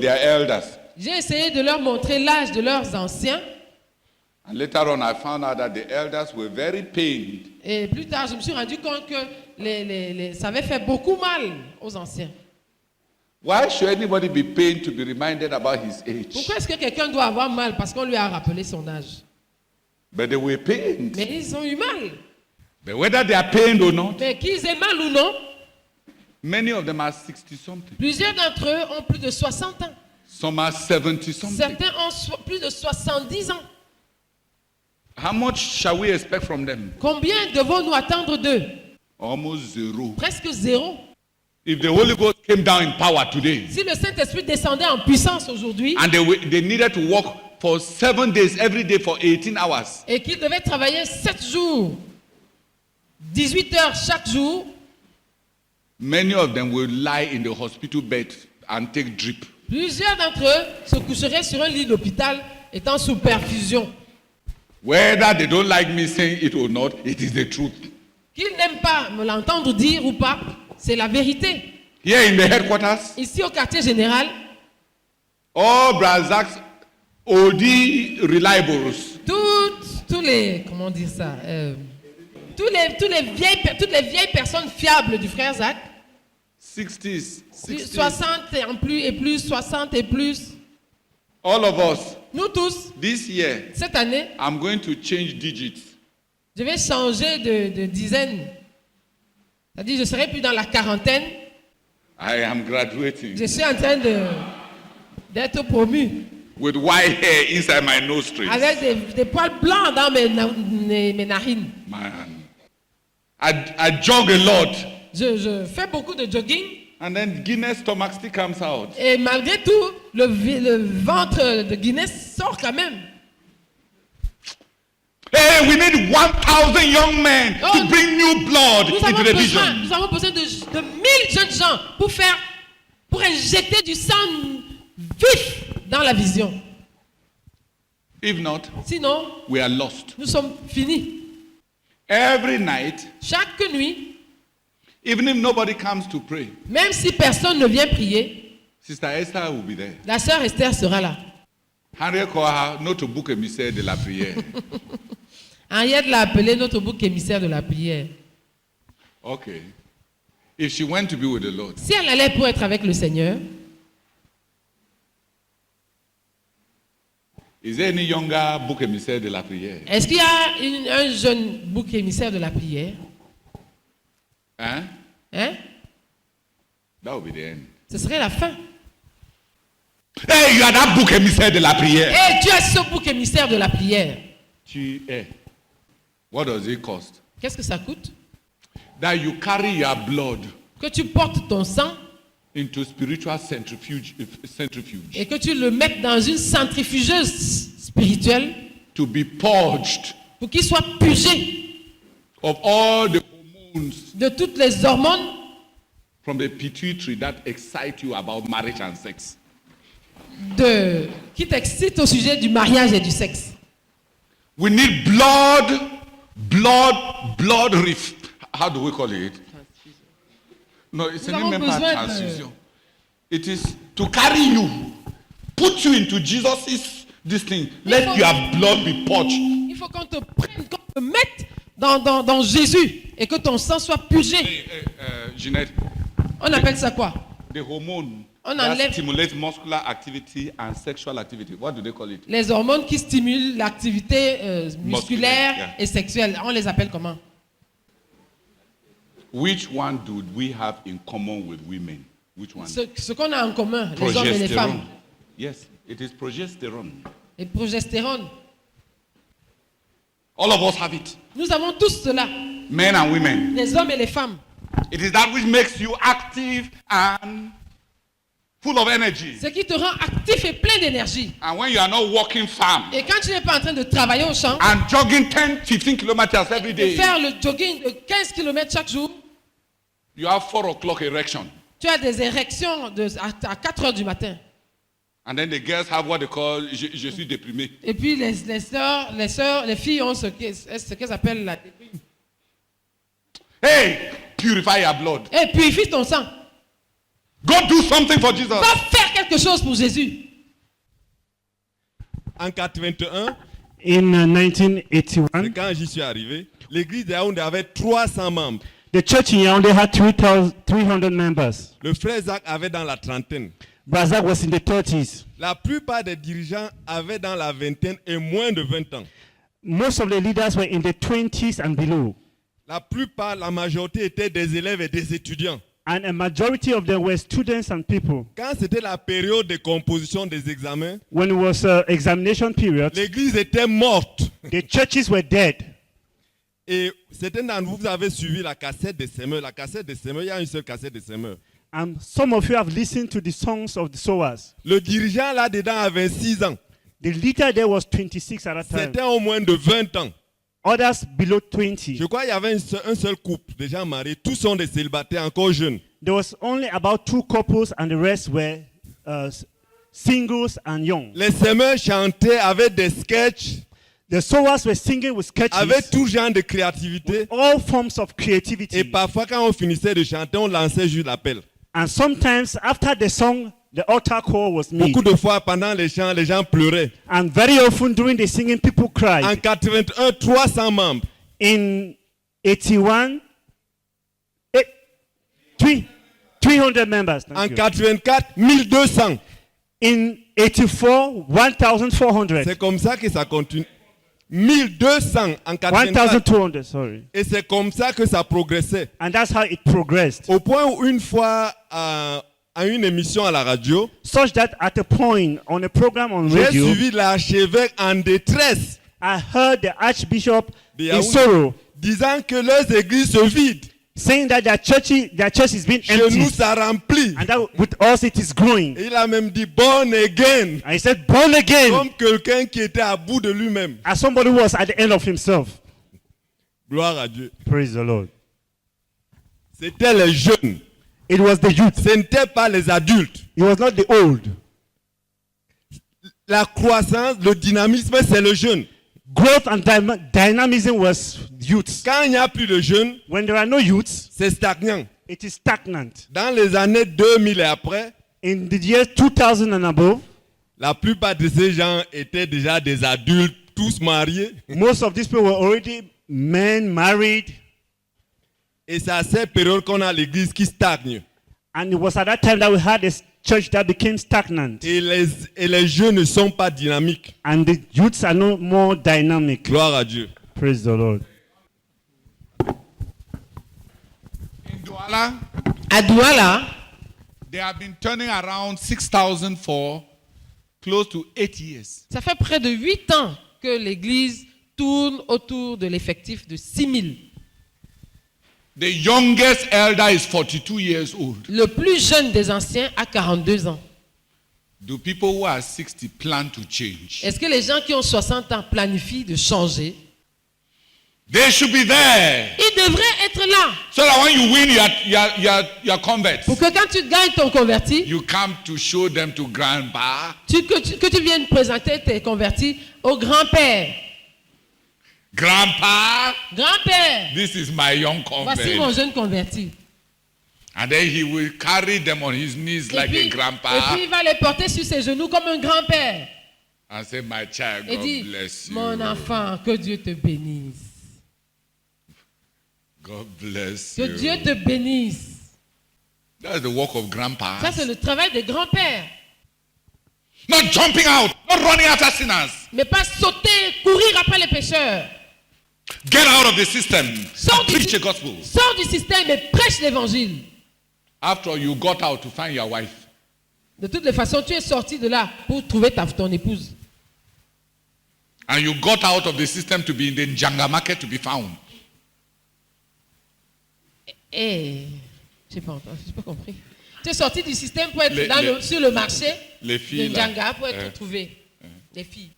their elders. J'ai essayé de leur montrer l'âge de leurs anciens. And later on, I found out that the elders were very pained. Et plus tard, je me suis rendu compte que ça avait fait beaucoup mal aux anciens. Why should anybody be pained to be reminded about his age? Pourquoi est-ce que quelqu'un doit avoir mal parce qu'on lui a rappelé son âge? But they were pained. Mais ils ont eu mal. But whether they are pained or not, Mais qu'ils aient mal ou non, many of them are 60-something. plusieurs d'entre eux ont plus de 60 ans. Some are 70-something. Certains ont plus de 70 ans. How much shall we expect from them? Combien devons-nous attendre d'eux? Almost zero. Presque zéro. If the Holy Ghost came down in power today, Si le Saint-Esprit descendait en puissance aujourd'hui and they needed to work for 7 days every day for 18 hours, et qu'ils devaient travailler 7 jours, 18 heures chaque jour, many of them will lie in the hospital bed and take drip. plusieurs d'entre eux se coucheraient sur un lit d'hôpital étant sous perfusion. Whether they don't like me saying it or not, it is the truth. Qu'ils n'aiment pas me l'entendre dire ou pas, c'est la vérité. Here in the headquarters, Ici au quartier général, all Brazzac's OD reliables, tous les, comment dire ça, toutes les vieilles personnes fiables du frère Zach, 60s, 60s, 60 et plus, 60 et plus, all of us, nous tous, this year, cette année, I'm going to change digits. je vais changer de dizaine. C'est-à-dire, je ne serai plus dans la quarantaine. I am graduating Je suis en train d'être promu. with white hair inside my nostrils. Avec des poils blancs dans mes narines. Man, I jog a lot, Je fais beaucoup de jogging. and then Guinness stomach still comes out. Et malgré tout, le ventre de Guinness sort quand même. Hey, we need 1,000 young men Oh, to bring new blood Nous into avons the besoin vision. de 1000 jeunes gens pour injecter du sang vif dans la vision. If not, Sinon, we are lost. nous sommes finis. Every night, Chaque nuit, even if nobody comes to pray, même si personne ne vient prier, Sister Esther will be there. la sœur Esther sera là. Henry Koha, notre bouc émissaire de la prière. Henriette l'a appelé notre bouc émissaire de la prière. Okay. If she went to be with the Lord, Si elle allait pour être avec le Seigneur, is there any younger bouc émissaire de la prière? est-ce qu'il y a un jeune bouc émissaire de la prière? Hein? Hein? That will be the end. Ce serait la fin. Hey, you are that bouc émissaire de la prière. Et tu es ce bouc émissaire de la prière. Tu es. What does it cost? Qu'est-ce que ça coûte? That you carry your blood Que tu portes ton sang into spiritual centrifuge et que tu le mettes dans une centrifugeuse spirituelle to be purged pour qu'il soit purgé of all the hormones de toutes les hormones from the pituitary that excite you about marriage and sex. qui t'excitent au sujet du mariage et du sexe. We need blood reef. How do we call it? No, it's Nous an avons même besoin pas transfusion. It is to carry you, put you into Jesus' this thing. Let faut- your blood be purged. Il faut qu'on te prenne, qu'on te mette dans Jésus et que ton sang soit purgé. Jeanette, On appelle ça quoi? the hormone On that enlève- stimulates muscular activity and sexual activity. What do they call it? Les hormones qui stimulent l'activité musculaire yeah. et sexuelle. On les appelle comment? Which one do we have in common with women? Which one? Ce qu'on a en commun, les hommes et les femmes. Yes, it is progesterone. Et progestérone. All of us have it. Nous avons tous cela, Men and women. les hommes et les femmes. It is that which makes you active and full of energy. Ce qui te rend actif et plein d'énergie. And when you are not working farm Et quand tu n'es pas en train de travailler au champ, and jogging 10-15 kilometers every de day, faire le jogging de 15 km chaque jour, you have 4 o'clock erection. tu as des érections à 4 heures du matin. And then the girls have what they call je suis déprimé. Et puis les filles ont ce qu'elles appellent la déprime. Hey, purify your blood. Et purifie ton sang. Go do something for Jesus. Va faire quelque quelque chose pour Jésus. En 81, In c'est 1981, quand j'y suis arrivé, l'église de Yaoundé avait 300 membres. the church in Yaoundé had 300 members. Le frère Zach avait dans la trentaine. Bazak was in the 30s. La plupart des dirigeants avaient dans la vingtaine et moins de 20 ans. Most of the leaders were in the 20s and below. La plupart, la majorité étaient des élèves et des étudiants. And a majority of them were students and people. Quand c'était la période de composition des examens, When it was examination period, l'église était morte. the churches were dead. Et certains d'entre vous avez suivi la cassette des semeurs. La cassette des semeurs, il y a une seule cassette des semeurs. And some of you have listened to the songs of the sowers. Le dirigeant là-dedans avait 26 ans. The leader there was 26 at that time. Certains au moins de 20 ans. Others below 20. Je crois qu'il y avait un seul couple, des gens mariés. Tous sont des célibataires encore jeunes. There was only about 2 couples and the rest were singles and young. Les semeurs chantaient avec des sketchs, The sowers were singing with sketches, avec tout genre de créativité. all forms of creativity. Et parfois, quand on finissait de chanter, on lançait juste l'appel. And sometimes after the song, the altar call was made. Beaucoup de fois, pendant les chants, les gens pleuraient. And very often during the singing, people cried. En 81, 300 membres. In 81, 300 members. Thank En you. 84, 1200. In 84, 1,400. C'est comme ça que ça continue. 1200 en 84. 1,200, sorry. Et c'est comme ça que ça progressait. And that's how it progressed. Au point où une fois, à une émission à la radio, Such that at a point on a program on j'ai radio, suivi l'archevêque en détresse I heard the Archbishop de in Yaoundé sorrow disant que leurs églises se vident. saying that their church is being Chez nous, empty. ça remplit. And that with us it is growing. Et il a même dit born again. And he said, born again. Comme quelqu'un qui était à bout de lui-même. As somebody who was at the end of himself. Gloire à Dieu. Praise the Lord. C'était les jeunes. It was the youth. Ce n'était pas les adultes. It was not the old. La croissance, le dynamisme, c'est le jeune. Growth and dynamism was youth. Quand il n'y a plus de jeunes, When there are no youths, c'est stagnant. it is stagnant. Dans les années 2000 et après, In the years 2000 and above, la plupart de ces gens étaient déjà des adultes, tous mariés. most of these people were already men married. Et c'est à cette période qu'on a l'église qui stagne. And it was at that time that we had a church that became stagnant. Et les jeunes ne sont pas dynamiques. And the youths are no more dynamic. Gloire à Dieu. Praise the Lord. In Douala, À Douala, they have been turning around 6,000 for close to 8 years. ça fait près de 8 ans que l'église tourne autour de l'effectif de 6 000. The youngest elder is 42 years old. Le plus jeune des anciens a 42 ans. Do people who are 60 plan to change? Est-ce que les gens qui ont 60 ans planifient de changer? They should be there. Ils devraient être là. So that when you win your converts, Pour que quand tu gagnes ton converti, you come to show them to grandpa. que tu viennes présenter tes convertis au grand-père. Grandpa, Grand-père, this is my young voici mon convert. jeune converti. And then he will carry them on his knees like a Et grandpa puis il va les porter sur ses genoux comme un grand-père. and say, my child, Et God dit, bless you. mon enfant, que Dieu te bénisse. God bless Que you. Dieu te bénisse. That's the work of grandpa. Ça, c'est le travail des grands-pères. Not jumping out, not running after sinners. Mais pas sauter, courir après les pécheurs. Get out of the system Sors and du, preach the gospel. sors du système et prêche l'évangile. After all, you got out to find your wife. De toutes les façons, tu es sorti de là pour trouver ton épouse. And you got out of the system to be in the Njanga market to be found. Et j'ai pas compris. Tu es sorti du système pour être Les- sur le marché les filles, de là. Djanga pour être trouvé. Les filles.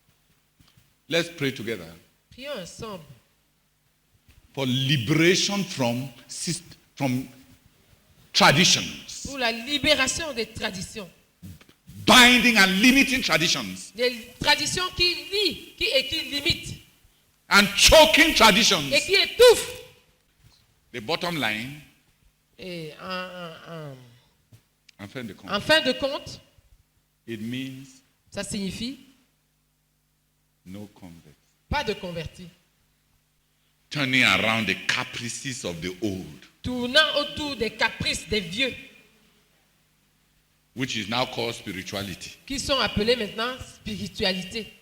Let's pray together Prions ensemble for liberation from traditions, pour la libération des traditions. binding and limiting traditions, Des traditions qui lient et qui limitent and choking traditions. et qui étouffent. The bottom line, Et en fin de compte, en fin de compte, It means Ça signifie no convert. pas de convertis. Turning around the caprices of the old, Tournant autour des caprices des vieux, which is now called spirituality. qui sont appelés maintenant spiritualité.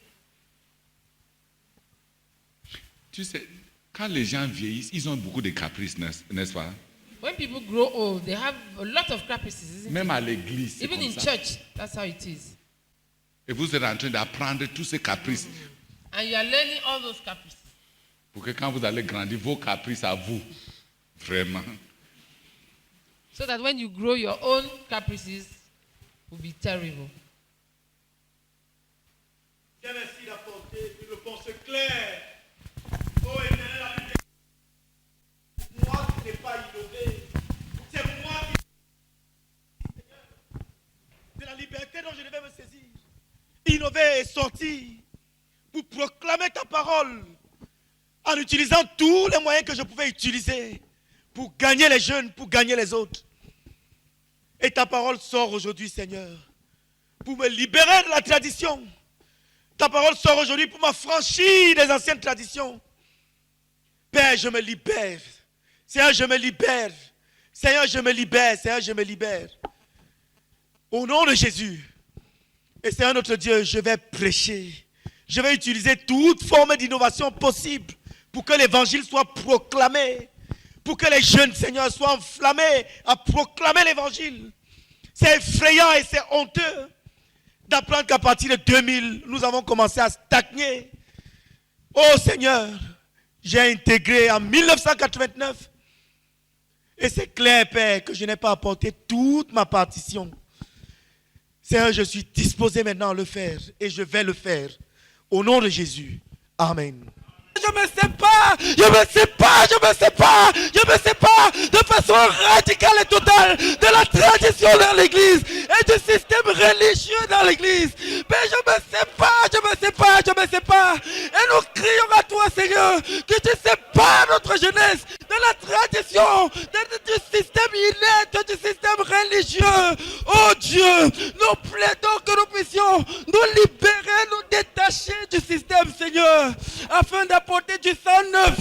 Tu sais, quand les gens vieillissent, ils ont beaucoup de caprices, n'est-ce pas? When people grow old, they have a lot of caprices, isn't Même it? à l'église, c'est Even comme in ça. church, that's how it is. Et vous êtes en train d'apprendre tous ces caprices And you are learning all those caprices. pour que quand vous allez grandir, vos caprices à vous, vraiment. So that when you grow, your own caprices will be terrible. Dieu merci d'apporter une réponse claire. Oh, éternel, la Bible dit, moi qui n'ai pas innové, c'est moi qui. C'est la liberté dont je devais me saisir. Innover et sortir pour proclamer ta parole en utilisant tous les moyens que je pouvais utiliser pour gagner les jeunes, pour gagner les autres. Et ta parole sort aujourd'hui, Seigneur, pour me libérer de la tradition. Ta parole sort aujourd'hui pour m'affranchir des anciennes traditions. Père, je me libère. Seigneur, je me libère. Seigneur, je me libère. Seigneur, je me libère. Au nom de Jésus. Et Seigneur notre Dieu, je vais prêcher. Je vais utiliser toute forme d'innovation possible pour que l'évangile soit proclamé. Pour que les jeunes, Seigneur, soient enflammés à proclamer l'évangile. C'est effrayant et c'est honteux d'apprendre qu'à partir de 2000, nous avons commencé à stagner. Oh Seigneur, j'ai intégré en 1989. Et c'est clair, Père, que je n'ai pas apporté toute ma partition. Seigneur, je suis disposé maintenant à le faire et je vais le faire. Au nom de Jésus. Amen. Je me sépare, de façon radicale et totale de la tradition dans l'église et du système religieux dans l'église. Mais je me sépare. Et nous crions à toi, Seigneur, que tu sépares notre jeunesse de la tradition, du système inerte, du système religieux. Oh Dieu, nous plaidons que nous puissions nous libérer, nous détacher du système, Seigneur, afin d'apporter du sang neuf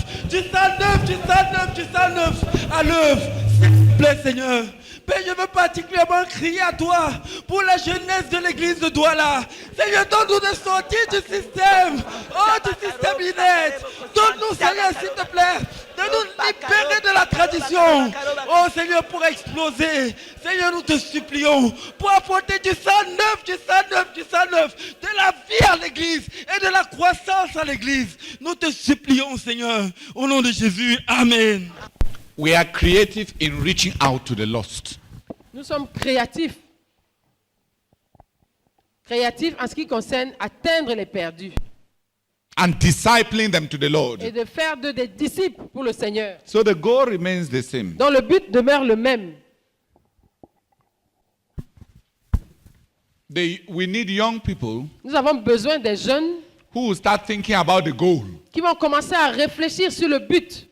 à l'œuvre. S'il te plaît, Seigneur. Père, je veux particulièrement crier à toi pour la jeunesse de l'église de Douala. Seigneur, donne-nous de sortir du système. Oh, du système inerte. Donne-nous, Seigneur, s'il te plaît, de nous libérer de la tradition. Oh, Seigneur, pour exploser. Seigneur, nous te supplions pour apporter du sang neuf, de la vie à l'église et de la croissance à l'église. Nous te supplions, Seigneur, au nom de Jésus. Amen. We are creative in reaching out to the lost. Nous sommes créatifs. Créatifs en ce qui concerne atteindre les perdus And discipling them to the Lord. et de faire d'eux des disciples pour le Seigneur, So the goal remains the same. dont le but demeure le même. We need young people Nous avons besoin des jeunes who will start thinking about the goal. qui vont commencer à réfléchir sur le but,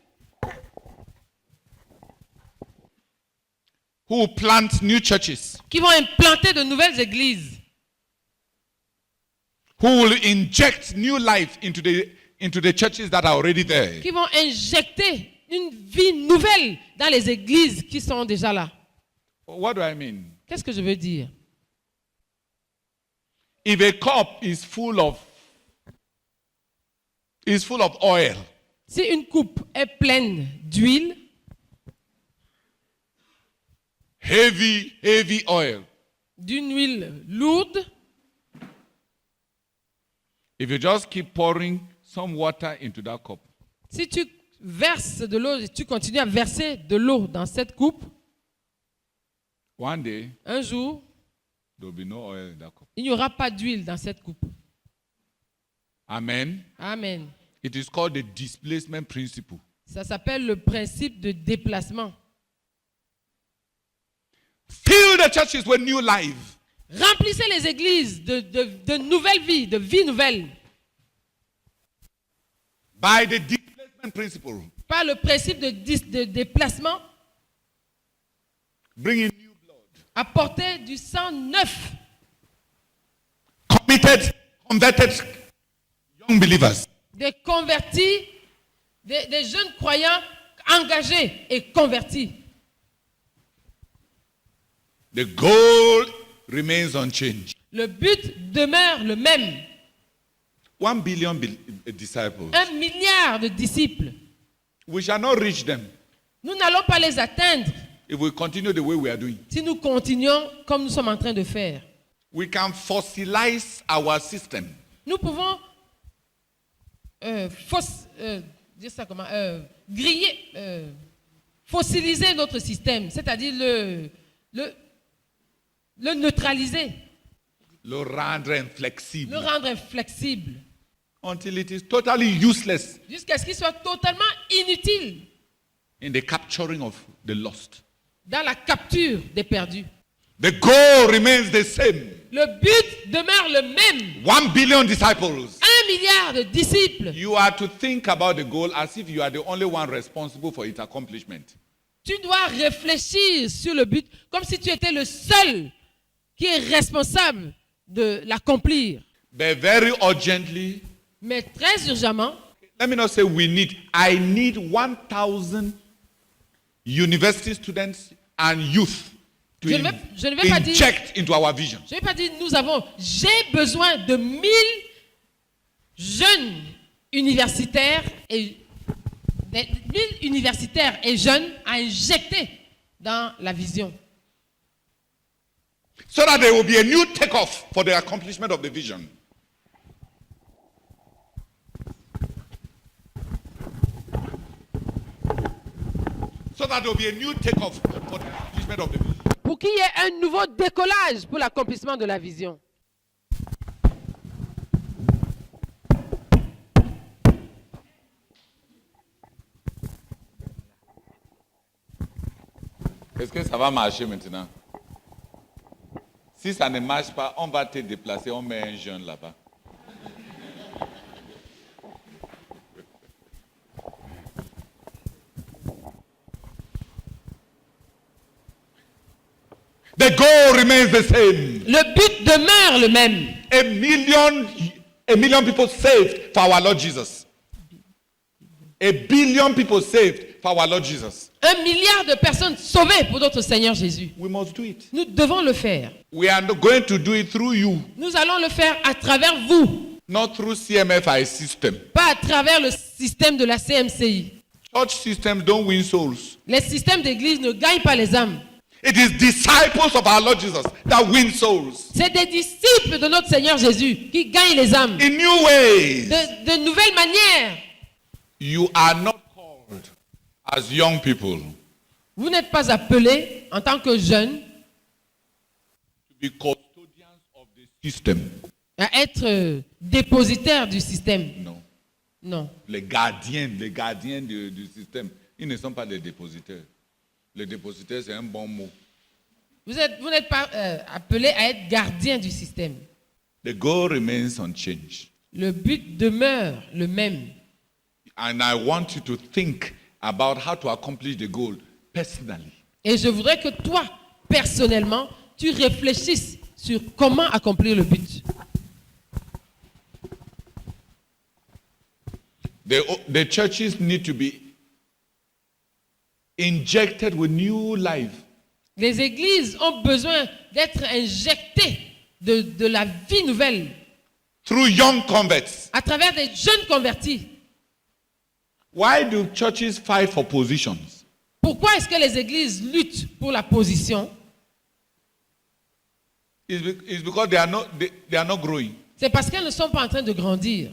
Who will plant new churches. qui vont implanter de nouvelles églises, Who will inject new life into the churches that are already there. qui vont injecter une vie nouvelle dans les églises qui sont déjà là. What do I mean? Qu'est-ce que je veux dire? If a cup is full of oil, Si une coupe est pleine d'huile, heavy oil, d'une huile lourde, if you just keep pouring some water into that cup, si tu verses de l'eau et tu continues à verser de l'eau dans cette coupe, one day un jour, there will be no oil in that cup. il n'y aura pas d'huile dans cette coupe. Amen. Amen. It is called the displacement principle. Ça s'appelle le principe de déplacement. Fill the churches with new life. Remplissez les églises de nouvelles vies, de vie nouvelle, By the displacement principle. par le principe de déplacement. Bring in new blood. Apportez du sang neuf. converted young believers. Des convertis, des jeunes croyants engagés et convertis. The goal remains unchanged. Le but demeure le même. 1 billion disciples. 1 milliard de disciples. We shall not reach them Nous n'allons pas les atteindre if we continue the way we are doing. si nous continuons comme nous sommes en train de faire. We can fossilize our system. Nous pouvons dire ça comment, griller, fossiliser notre système, c'est-à-dire le neutraliser, Le rendre inflexible. le rendre inflexible, Until it is totally useless jusqu'à ce qu'il soit totalement inutile in the capturing of the lost. dans la capture des perdus. The goal remains the same. Le but demeure le même. 1 billion disciples. 1 milliard de disciples. You are to think about the goal as if you are the only one responsible for its accomplishment. Tu dois réfléchir sur le but comme si tu étais le seul qui est responsable de l'accomplir. But very urgently, Mais très urgemment, let me not say we need. I need 1,000 university students and youth to Je ne vais pas dire- inject into our vision. je ne vais pas dire j'ai besoin de 1000 jeunes universitaires et 1000 universitaires et jeunes à injecter dans la vision. So that there will be a new takeoff for the accomplishment of the vision. So that there will be a new takeoff for the accomplishment of the vision. Pour qu'il y ait un nouveau décollage pour l'accomplissement de la vision. Est-ce que ça va marcher maintenant? Si ça ne marche pas, on va te déplacer, on met un jeune là-bas. The goal remains the same. Le but demeure le même. A million people saved for our Lord Jesus. A billion people saved for our Lord Jesus. 1 milliard de personnes sauvées pour notre Seigneur Jésus. We must do it. Nous devons le faire. We are not going to do it through you, Nous allons le faire à travers vous, not through CMFI system. pas à travers le système de la CMCI. Church systems don't win souls. Les systèmes d'église ne gagnent pas les âmes. It is disciples of our Lord Jesus that win souls C'est des disciples de notre Seigneur Jésus qui gagnent les âmes. in new ways. De nouvelles manières. You are not called as young people Vous n'êtes pas appelés en tant que jeunes to be custodians of the system. à être dépositaires du système. No. Non. Les gardiens du système, ils ne sont pas des dépositaires. Les dépositaires, c'est un bon mot. Vous n'êtes pas appelés à être gardiens du système. The goal remains unchanged. Le but demeure le même. And I want you to think about how to accomplish the goal personally. Et je voudrais que toi, personnellement, tu réfléchisses sur comment accomplir le but. The churches need to be injected with new life. Les églises ont besoin d'être injectées de la vie nouvelle Through young converts. à travers des jeunes convertis. Why do churches fight for positions? Pourquoi est-ce que les églises luttent pour la position? It's because they are not growing. C'est parce qu'elles ne sont pas en train de grandir.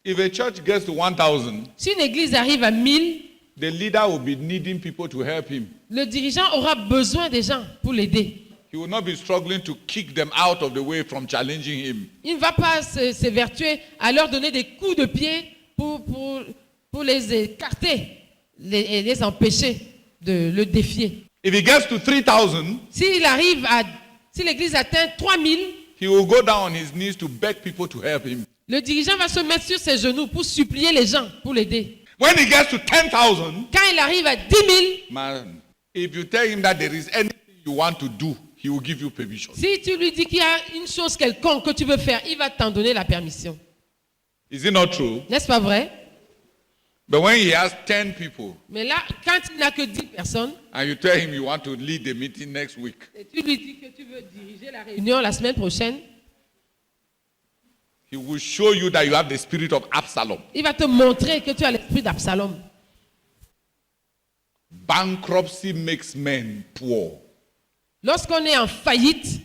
If a church gets to 1,000, Si une église arrive à 1000, the leader will be needing people to help him. le dirigeant aura besoin des gens pour l'aider. He will not be struggling to kick them out of the way from challenging him. Il ne va pas s'évertuer à leur donner des coups de pied pour les écarter et les empêcher de le défier. If he gets to 3,000, Si l'église atteint 3000, he will go down on his knees to beg people to help him. le dirigeant va se mettre sur ses genoux pour supplier les gens pour l'aider. When he gets to 10,000, Quand il arrive à 10 000, man, if you tell him that there is anything you want to do, he will give you permission. Si tu lui dis qu'il y a une chose quelconque que tu veux faire, il va t'en donner la permission. Is it not true? N'est-ce pas vrai? But when he has 10 people Mais là, quand il n'a que 10 personnes, and you tell him you want to lead the meeting next week, et tu lui dis que tu veux diriger la réunion la semaine prochaine, he will show you that you have the spirit of Absalom. il va te montrer que tu as l'esprit d'Absalom. Bankruptcy makes men poor. Lorsqu'on est en faillite,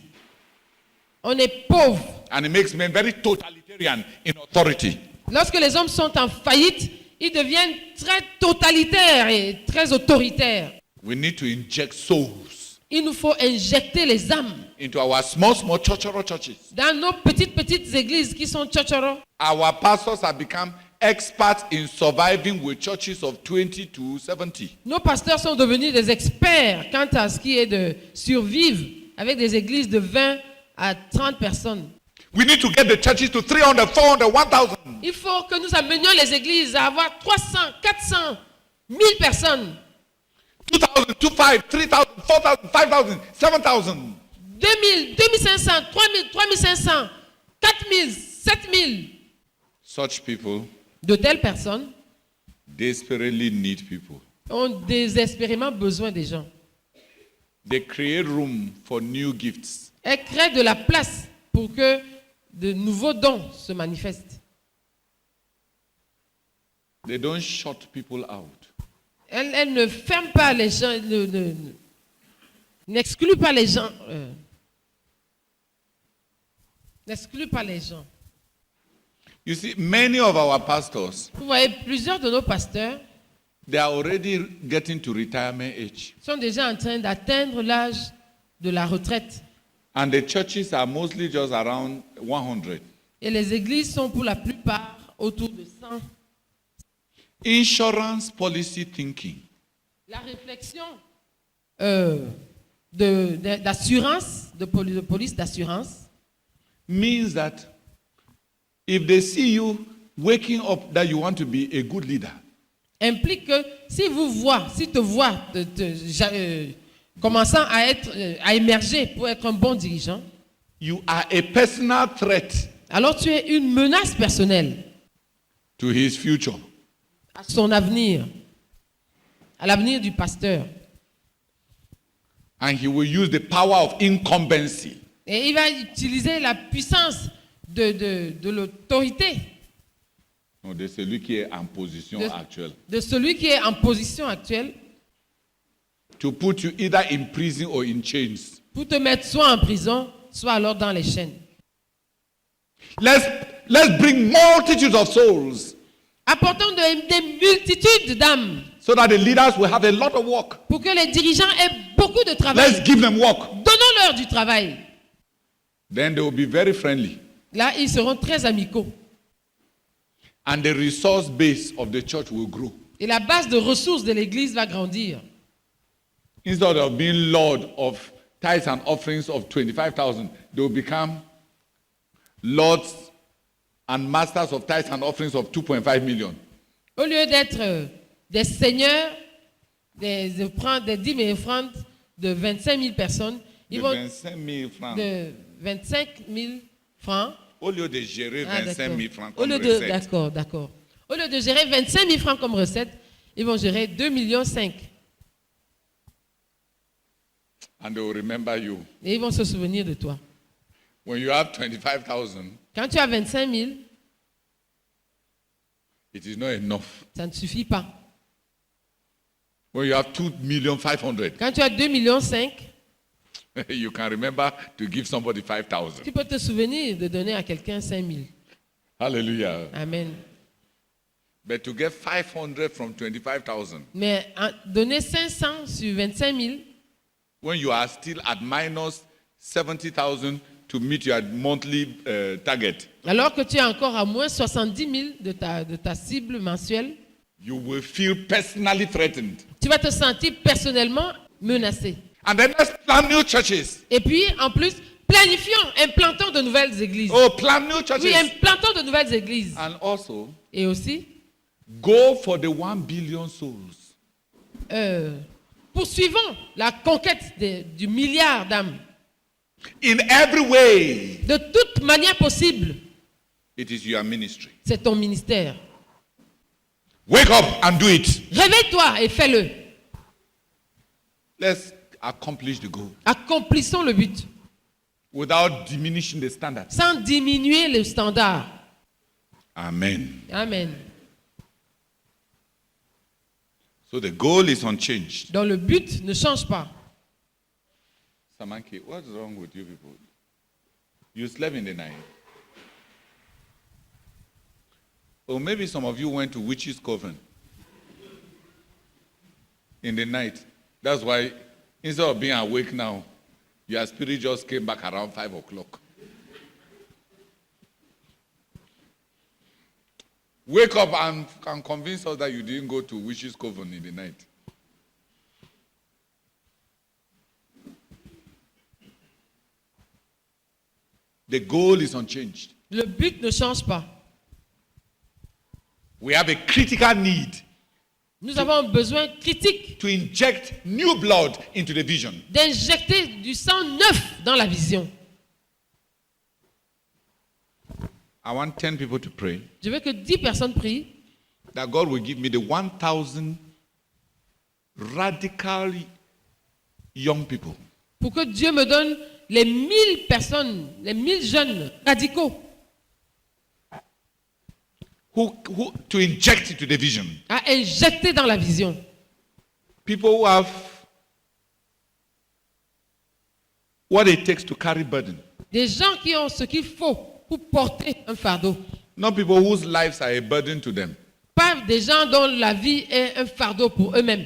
on est pauvre. And it makes men very totalitarian in authority. Lorsque les hommes sont en faillite, ils deviennent très totalitaires et très autoritaires. We need to inject souls Il nous faut injecter les âmes into our small chochoro churches. dans nos petites églises qui sont chochoro. Our pastors have become experts in surviving with churches of 20 to 70. Nos pasteurs sont devenus des experts quant à ce qui est de survivre avec des églises de 20 à 30 personnes. We need to get the churches to 300, 400, 1000. Il faut que nous amenions les églises à avoir 300, 400, 1000 personnes, 2000, 2500, 3000, 4000, 5000, 7000. 2000, 2500, 3000, 3500, 4000, 7000. Such people De telles personnes desperately need people. ont désespérément besoin des gens. They create room for new gifts. Elles créent de la place pour que de nouveaux dons se manifestent. They don't shut people out. Elles ne ferment pas les gens, n'excluent pas les gens. N'excluent pas les gens. You see, many of our pastors, Vous voyez, plusieurs de nos pasteurs they are already getting to retirement age. sont déjà en train d'atteindre l'âge de la retraite. And the churches are mostly just around 100. Et les églises sont pour la plupart autour de 100. Insurance policy thinking La réflexion d'assurance, de police d'assurance, means that if they see you waking up that you want to be a good leader, implique que si te voient commençant à émerger pour être un bon dirigeant, you are a personal threat alors tu es une menace personnelle to his future. à son avenir, à l'avenir du pasteur. And he will use the power of incumbency Et il va utiliser la puissance de l'autorité de celui qui est en position de, actuelle de celui qui est en position actuelle to put you either in prison or in chains. pour te mettre soit en prison, soit alors dans les chaînes. Let's bring multitudes of souls Apportons des multitudes d'âmes so that the leaders will have a lot of work. pour que les dirigeants aient beaucoup de travail. Let's give them work. Donnons-leur du travail. Then they will be very friendly. Là, ils seront très amicaux. And the resource base of the church will grow. Et la base de ressources de l'Église va grandir. Instead of being lord of tithes and offerings of 25,000, they will become lords and masters of tithes and offerings of 2.5 million. Au lieu d'être des seigneurs, des dîmes et offrandes de 25 000 personnes, ils De vont 25 000 francs. de 25 000 francs. Au lieu de gérer 25 000 francs Au comme lieu de, recette, d'accord. Au lieu de gérer 25 000 francs comme recette, ils vont gérer 2,5 millions. and they will remember you. Et ils vont se souvenir de toi. When you have 25,000, Quand tu as 25 000, it is not enough. ça ne suffit pas. When you have 2,500,000, Quand tu as 2,5 millions, you can remember to give somebody 5,000. tu peux te souvenir de donner à quelqu'un 5 000. Hallelujah. Amen. But to get 500 from 25,000, Mais donner 500 sur 25 000, when you are still at minus 70,000 to meet your monthly target, alors que tu es encore à moins 70 000 de ta cible mensuelle, you will feel personally threatened. tu vas te sentir personnellement menacé. And then let's plan new churches. Et puis, en plus, planifions, implantons de nouvelles églises. Oh, plan new Oui, churches. implantons de nouvelles églises. And also, Et aussi, go for the 1 billion souls. poursuivons la conquête du milliard d'âmes. In every way, De toute manière possible, it is your ministry. c'est ton ministère. Wake up and do it. Réveille-toi et fais-le. Let's accomplish the goal Accomplissons le but without diminishing the standard. sans diminuer le standard. Amen. Amen. So the goal is unchanged. Donc le but ne change pas. Samanki, what's wrong with you people? You slept in the night. Or maybe some of you went to witches' coven in the night. That's why instead of being awake now, your spirit just came back around 5 o'clock. Wake up and convince us that you didn't go to witches' coven in the night. The goal is unchanged. Le but ne change pas. We have a critical need Nous avons un besoin critique to inject new blood into the vision. d'injecter du sang neuf dans la vision. I want 10 people to pray Je veux que 10 personnes prient that God will give me the 1,000 radical young people pour que Dieu me donne les 1000 personnes, les 1000 jeunes radicaux who to inject into the vision. à injecter dans la vision. People who have what it takes to carry burden. Des gens qui ont ce qu'il faut pour porter un fardeau. Not people whose lives are a burden to them. Pas des gens dont la vie est un fardeau pour eux-mêmes.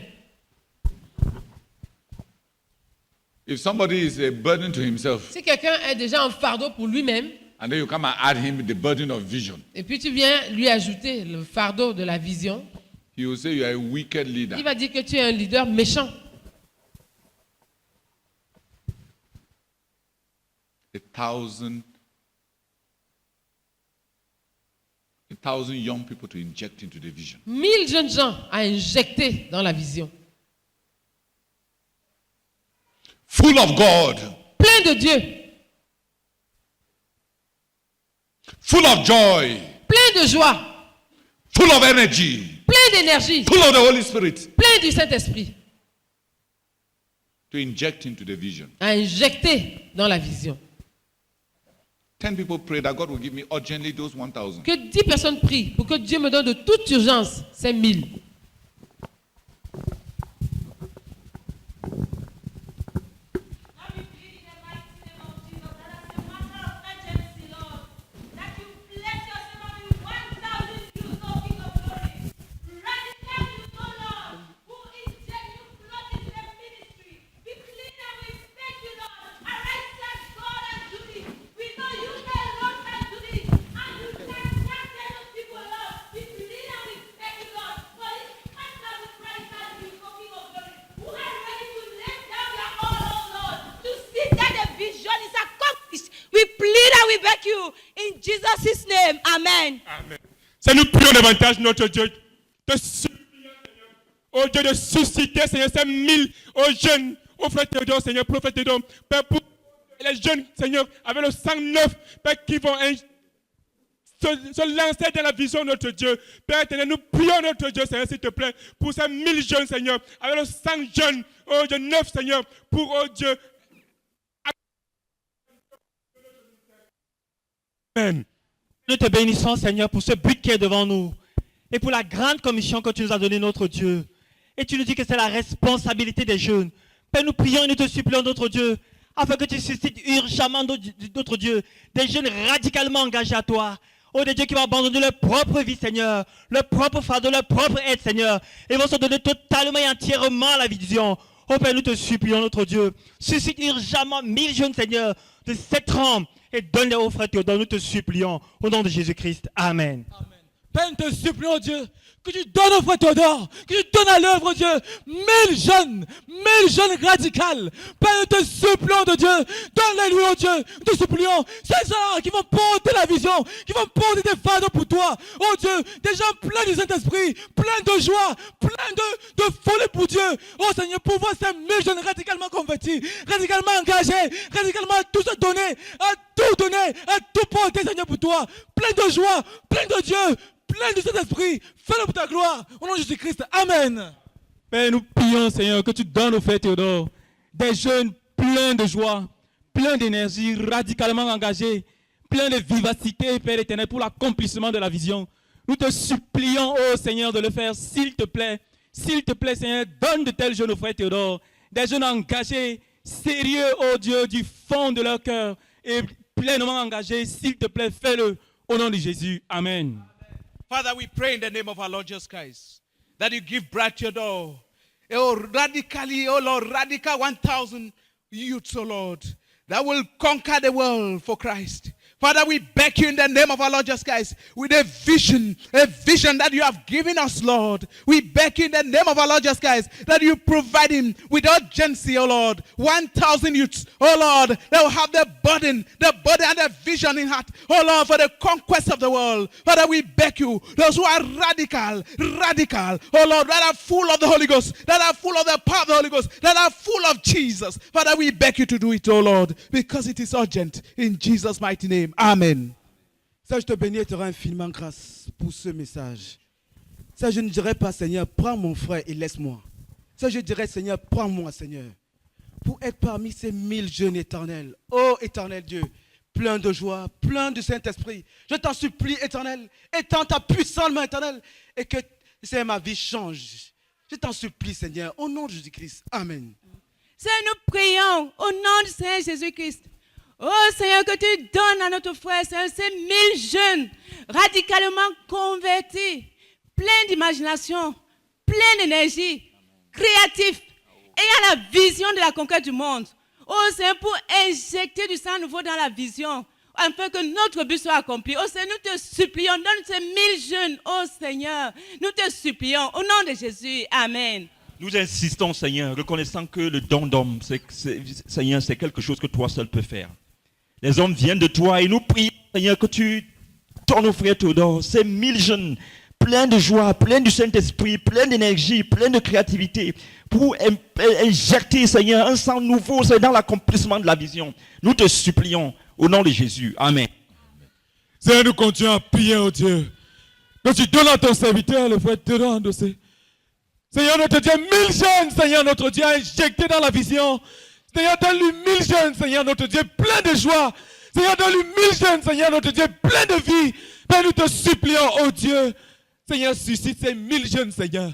If somebody is a burden to himself, Si quelqu'un est déjà un fardeau pour lui-même, and then you come and add him the burden of vision, et puis tu viens lui ajouter le fardeau de la vision, he will say you are a wicked leader. il va dire que tu es un leader méchant. 1,000 young people to inject into the vision. 1000 jeunes gens à injecter dans la vision. Full of God, Plein de Dieu, full of joy, plein de joie, full of energy, plein d'énergie, full of the Holy Spirit plein du Saint-Esprit to inject into the vision. à injecter dans la vision. 10 people pray that God will give me urgently those 1,000. Que 10 personnes prient pour que Dieu me donne de toute urgence ces 1000. We plead and we beg you in Jesus' name. Amen. Amen. C'est nous prions davantage notre Dieu. De supplier, Seigneur. Oh Dieu, de susciter, Seigneur, ces 1000 aux jeunes, aux frères Théodore, Seigneur, prophète Théodore. Père, pour les jeunes, Seigneur, avec le sang neuf, Père, qui vont se lancer dans la vision de notre Dieu. Père éternel, nous prions notre Dieu, Seigneur, s'il te plaît, pour ces 1000 jeunes, Seigneur, avec le sang jeune, oh Dieu, neuf, Seigneur, pour, oh Dieu. Amen. Nous te bénissons, Seigneur, pour ce but qui est devant nous et pour la grande commission que tu nous as donnée, notre Dieu. Et tu nous dis que c'est la responsabilité des jeunes. Père, nous prions et nous te supplions, notre Dieu, afin que tu suscites urgemment, notre Dieu, des jeunes radicalement engagés à toi. Oh, des dieux qui vont abandonner leur propre vie, Seigneur, leur propre fardeau, leur propre aide, Seigneur, et vont se donner totalement et entièrement à la vision. Oh Père, nous te supplions, notre Dieu, suscite urgemment 1000 jeunes, Seigneur, de 7 ans, et donne-les aux frères Théodore, nous te supplions, au nom de Jésus-Christ. Amen. Amen. Père, nous te supplions, Dieu, que tu donnes au frère Théodore, que tu donnes à l'œuvre, Dieu, 1000 jeunes radicales. Père, nous te supplions de Dieu, donne-les lui, oh Dieu, nous te supplions, c'est ça qui vont porter la vision maison, qui vont porter des fardeaux pour toi. Oh Dieu, des gens pleins du Saint-Esprit, pleins de joie, pleins de folie pour Dieu. Oh Seigneur, pour voir ces 1000 jeunes radicalement convertis, radicalement engagés, radicalement à tout se donner, à tout porter, Seigneur, pour toi. Plein de joie, plein de Dieu, plein du Saint-Esprit. Fais-le pour ta gloire. Au nom de Jésus-Christ. Amen. Père, nous prions, Seigneur, que tu donnes au frère Théodore des jeunes pleins de joie, pleins d'énergie, radicalement engagés, pleins de vivacité, Père éternel, pour l'accomplissement de la vision. Nous te supplions, oh Seigneur, de le faire, s'il te plaît. S'il te plaît, Seigneur, donne de tels jeunes au frère Théodore, des jeunes engagés, sérieux, oh Dieu, du fond de leur cœur, et pleinement engagés. S'il te plaît, fais-le. Au nom de Jésus. Amen. Father, we pray in the name of our Lord Jesus Christ that you give Brad Theodore, oh, radically, oh Lord, radical 1,000 youths, oh Lord, that will conquer the world for Christ. Father, we beg you in the name of our Lord Jesus Christ with a vision that you have given us, Lord. We beg you in the name of our Lord Jesus Christ that you provide him with urgency, oh Lord. 1,000 youths, oh Lord, that will have the burden and the vision in heart, oh Lord, for the conquest of the world. Father, we beg you, those who are radical, oh Lord, that are full of the Holy Ghost, that are full of the power of the Holy Ghost, that are full of Jesus. Father, we beg you to do it, oh Lord, because it is urgent. In Jesus' mighty name. Amen. Seigneur, je te bénis et te rends infiniment grâce pour ce message. Seigneur, je ne dirais pas, Seigneur, prends mon frère et laisse-moi. Seigneur, je dirais, Seigneur, prends-moi, Seigneur, pour être parmi ces 1000 jeunes éternels. Oh, éternel Dieu, plein de joie, plein du Saint-Esprit. Je t'en supplie, éternel, étends ta puissante main, éternel, et que, Seigneur, ma vie change. Je t'en supplie, Seigneur, au nom de Jésus-Christ. Amen. Seigneur, nous prions au nom du Seigneur Jésus-Christ. Oh Seigneur, que tu donnes à notre frère, Seigneur, ces 1000 jeunes radicalement convertis, pleins d'imagination, pleins d'énergie, créatifs, ayant la vision de la conquête du monde. Oh Seigneur, pour injecter du sang nouveau dans la vision, afin que notre but soit accompli. Oh Seigneur, nous te supplions, donne ces 1000 jeunes, oh Seigneur, nous te supplions, au nom de Jésus, Amen. Nous insistons, Seigneur, reconnaissant que le don d'homme, Seigneur, c'est quelque chose que toi seul peux faire. Les hommes viennent de toi et nous prions, Seigneur, que tu donnes au frère Théodore ces 1000 jeunes pleins de joie, pleins du Saint-Esprit, pleins d'énergie, pleins de créativité, pour injecter, Seigneur, un sang nouveau dans l'accomplissement de la vision. Nous te supplions au nom de Jésus. Amen. Seigneur, nous continuons à prier, oh Dieu, que tu donnes à ton serviteur, le frère Théodore Ndossé. Seigneur notre Dieu, 1000 jeunes, Seigneur notre Dieu, injectés dans la vision. Seigneur, donne-lui 1000 jeunes, Seigneur notre Dieu, plein de joie. Seigneur, donne-lui 1000 jeunes, Seigneur notre Dieu, plein de vie. Père, nous te supplions, oh Dieu. Seigneur, suscite ces 1000 jeunes, Seigneur.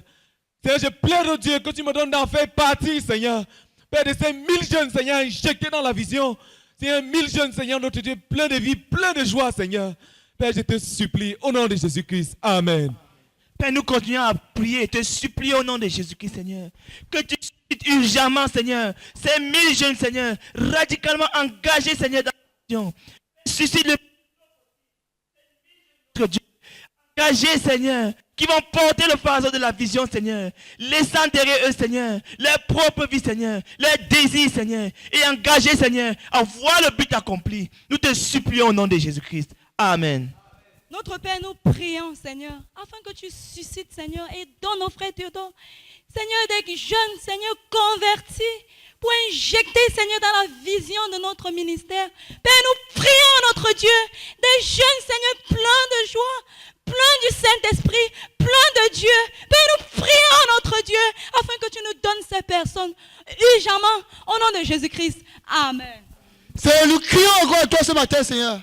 Seigneur, je plaide, oh Dieu, que tu me donnes d'en faire partie, Seigneur. Père, de ces 1000 jeunes, Seigneur, injectés dans la vision. Seigneur, 1000 jeunes, Seigneur notre Dieu, plein de vie, plein de joie, Seigneur. Père, je te supplie, au nom de Jésus-Christ. Amen. Père, nous continuons à prier et te supplier au nom de Jésus-Christ, Seigneur. Que tu suscites urgemment, Seigneur, ces 1000 jeunes, Seigneur, radicalement engagés, Seigneur, dans la vision. Suscite le Dieu, engagés, Seigneur, qui vont porter le fardeau de la vision, Seigneur, laissant derrière eux, Seigneur, leur propre vie, Seigneur, leurs désirs, Seigneur, et engagés, Seigneur, à voir le but accompli. Nous te supplions au nom de Jésus-Christ. Amen. Notre Père, nous prions, Seigneur, afin que tu suscites, Seigneur, et donne aux frères Théodore, Seigneur, des jeunes, Seigneur, convertis, pour injecter, Seigneur, dans la vision de notre ministère. Père, nous prions, notre Dieu, des jeunes, Seigneur, pleins de joie, pleins du Saint-Esprit, pleins de Dieu. Père, nous prions, notre Dieu, afin que tu nous donnes ces personnes urgemment, au nom de Jésus-Christ. Amen. Seigneur, nous crions encore à toi ce matin, Seigneur,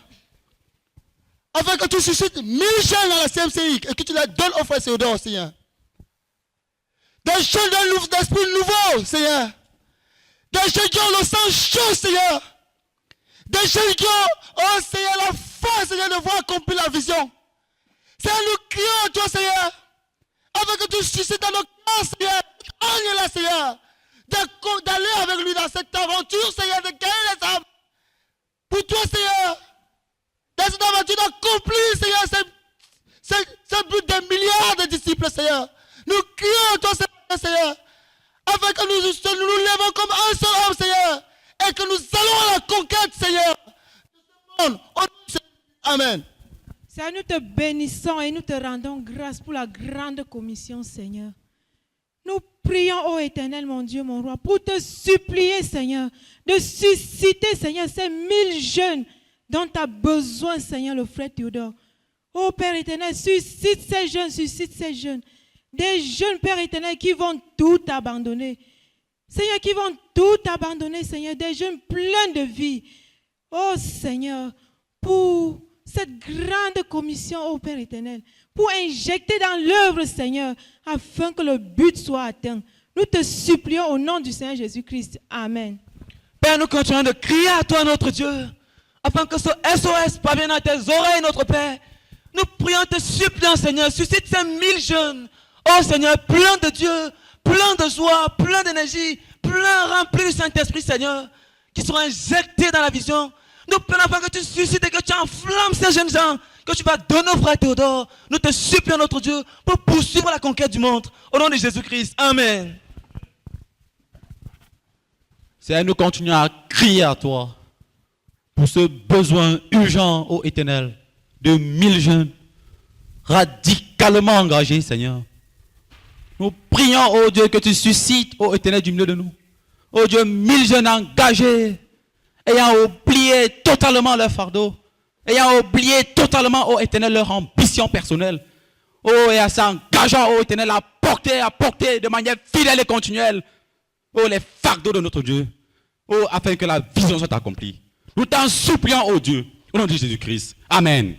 afin que tu suscites 1000 jeunes dans la CMCI et que tu les donnes au frère Théodore, Seigneur. Des jeunes d'esprit nouveau, Seigneur. Des jeunes qui ont le sang chaud, Seigneur. Des jeunes qui ont, oh Seigneur, la foi, Seigneur, de voir accomplir la vision. Seigneur, nous crions à toi, Seigneur, afin que tu suscites dans nos cœurs, Seigneur, on est là, Seigneur, d'aller avec lui dans cette aventure, Seigneur, de gagner les âmes. Pour toi, Seigneur, dans cette aventure d'accomplir, Seigneur, ce but des milliards de disciples, Seigneur. Nous crions à toi, Seigneur, afin que nous nous lèvons comme un seul homme, Seigneur, et que nous allons à la conquête, Seigneur. Amen. Seigneur, nous te bénissons et nous te rendons grâce pour la grande commission, Seigneur. Nous prions, ô Éternel, mon Dieu, mon roi, pour te supplier, Seigneur, de susciter, Seigneur, ces 1000 jeunes dont tu as besoin, Seigneur, le frère Théodore. Ô Père éternel, suscite ces jeunes, suscite ces jeunes. Des jeunes, Père éternel, qui vont tout abandonner. Seigneur, qui vont tout abandonner, Seigneur. Des jeunes pleins de vie. Oh Seigneur, pour cette grande commission, ô Père éternel, pour injecter dans l'œuvre, Seigneur, afin que le but soit atteint. Nous te supplions au nom du Seigneur Jésus-Christ. Amen. Père, nous continuons de crier à toi, notre Dieu, afin que ce SOS parvienne à tes oreilles, notre Père. Nous prions, te supplions, Seigneur, suscite ces 1000 jeunes. Oh Seigneur, plein de Dieu, plein de joie, plein d'énergie, plein rempli du Saint-Esprit, Seigneur, qui seront injectés dans la vision. Nous prions afin que tu suscites et que tu enflammes ces jeunes gens, que tu vas donner au frère Théodore. Nous te supplions, notre Dieu, pour poursuivre la conquête du monde. Au nom de Jésus-Christ. Amen. Seigneur, nous continuons à crier à toi pour ce besoin urgent, ô Éternel, de 1000 jeunes radicalement engagés, Seigneur. Nous prions, ô Dieu, que tu suscites, ô Éternel, du milieu de nous. Ô Dieu, 1000 jeunes engagés, ayant oublié totalement leur fardeau, ayant oublié totalement, ô Éternel, leur ambition personnelle. Oh, et à s'engageant, ô Éternel, à porter de manière fidèle et continuelle, oh, les fardeaux de notre Dieu, oh, afin que la vision soit accomplie. Nous t'en supplions, ô Dieu, au nom de Jésus-Christ. Amen.